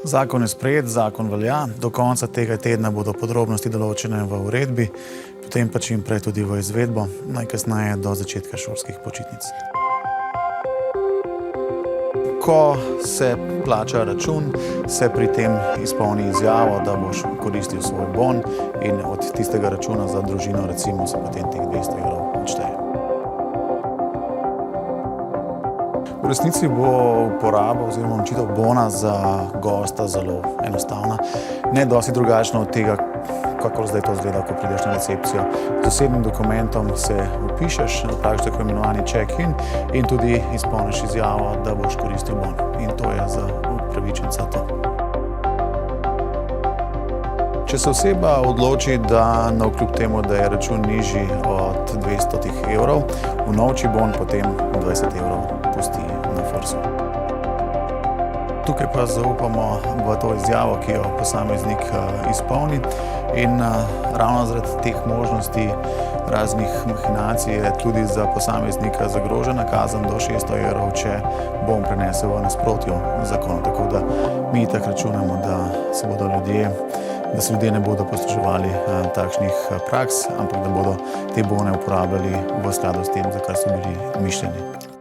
Zakon je sprejet, zakon velja. Do konca tega tedna bodo podrobnosti določene v uredbi, potem pa čim prej tudi v izvedbo, najkasneje do začetka šolskih počitnic. Ko se plača račun, se pri tem izpolni izjavo, da boš koristil svoj bon in od tistega računa za družino recimo se potem teh 200 evrov odšteje. V resnici bo uporaba oziroma unovčitev bona za gosta zelo enostavna. Ne dosti drugačno od tega, kako zdaj to izgleda, ko prideš na recepcijo. Z osebnim dokumentom se vpišeš, napraviš tako imenovani check-in in tudi izpolniš izjavo, da boš koristil bon. In to je za upravičenca to. Če se oseba odloči, da navkljub temu, da je račun nižji od 200 evrov, unovči bon, potem 20 evrov pusti na Forsu. Tukaj pa zaupamo v to izjavo, ki jo posameznik izpolni, in ravno zaradi teh možnosti raznih mahinacij je tudi za posameznika zagrožena kazen do 600 evrov, če bon prenese v nasprotju z zakonom. Tako da mi tako računamo, da se ljudje ne bodo posluževali takšnih praks, ampak da bodo te bone uporabljali v skladu s tem, za kar so bili mišljeni.